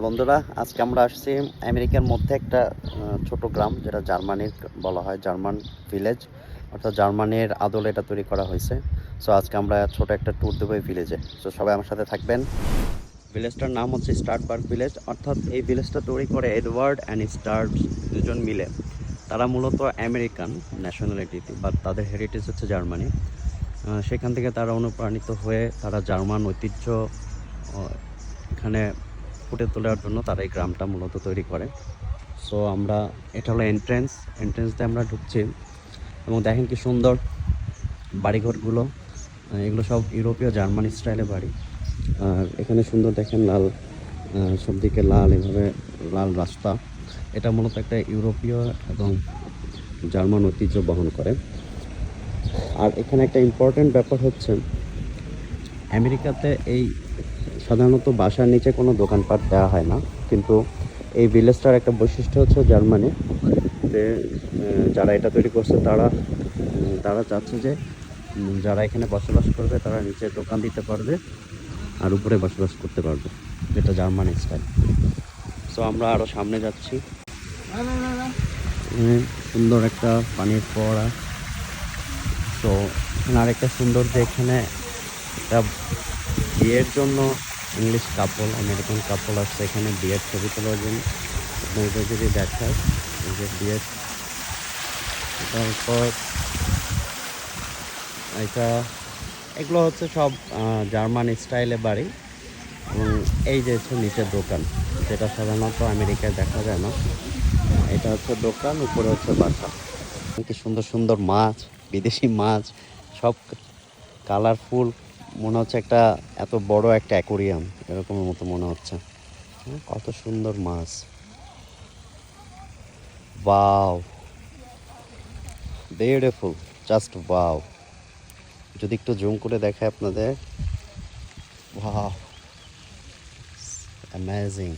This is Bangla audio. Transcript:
বন্ধুরা, আজকে আমরা আসছি আমেরিকার মধ্যে একটা ছোট গ্রাম, যেটা জার্মানির বলা হয় জার্মান ভিলেজ, অর্থাৎ জার্মানির আদলে এটা তৈরি করা হয়েছে। সো আজকে আমরা ছোট একটা ট্যুর দেবো এই ভিলেজে। সো সবাই আমার সাথে থাকবেন। ভিলেজটার নাম হচ্ছে স্টার্টবার্গ ভিলেজ, অর্থাৎ এই ভিলেজটা তৈরি করে এডওয়ার্ড অ্যান্ড স্টার্ট দুজন মিলে। তারা মূলত আমেরিকান ন্যাশনালিটি, বাট তাদের হেরিটেজ হচ্ছে জার্মানি। সেখান থেকে তারা অনুপ্রাণিত হয়ে তারা জার্মান ঐতিহ্য এখানে ফুটে তোলার জন্য তারা এই গ্রামটা মূলত তৈরি করে। সো এটা হলো এন্ট্রেন্স দিয়ে আমরা ঢুকছি, এবং দেখেন কি সুন্দর বাড়িঘরগুলো। এগুলো সব ইউরোপীয় জার্মান স্টাইলে বাড়ি। আর এখানে সুন্দর দেখেন লাল, সব দিকে লাল, এভাবে লাল রাস্তা। এটা মূলত একটা ইউরোপীয় এবং জার্মান ঐতিহ্য বহন করে। আর এখানে একটা ইম্পর্টেন্ট ব্যাপার হচ্ছে, আমেরিকাতে এই সাধারণত বাসার নিচে কোনো দোকানপাট দেওয়া হয় না, কিন্তু এই ভিলেজটার একটা বৈশিষ্ট্য হচ্ছে জার্মানিতে যারা এটা তৈরি করছে তারা চাচ্ছে যে যারা এখানে বসবাস করবে তারা নিচে দোকান দিতে পারবে আর উপরে বসবাস করতে পারবে, যেটা জার্মানি স্টাইল। সো আমরা আরও সামনে যাচ্ছি। সুন্দর একটা পানির ফোয়ারা। তো এখানে আরেকটা সুন্দর যে এখানে একটা বিয়ের জন্য ইংলিশ কাপল, আমেরিকান কাপল আসছে এখানে বিয়ের ছবি তোলার জন্য। আপনাদের যদি দেখায় এই যে বিয়ের, তারপর এগুলো হচ্ছে সব জার্মান স্টাইলে বাড়ি। এবং এই যে হচ্ছে নিচের দোকান, যেটা সাধারণত আমেরিকায় দেখা যায় না। এটা হচ্ছে দোকান, উপরে হচ্ছে বাসা। কি সুন্দর সুন্দর মাছ, বিদেশি মাছ, সব কালারফুল। মনে হচ্ছে এত বড় একটা অ্যাকোরিয়াম এরকমের মতো মনে হচ্ছে। কত সুন্দর মাছ, ওয়াও, বিউটিফুল, জাস্ট ওয়াও। যদি একটু জুম করে দেখায় আপনাদের, ওয়াও, অ্যামেজিং।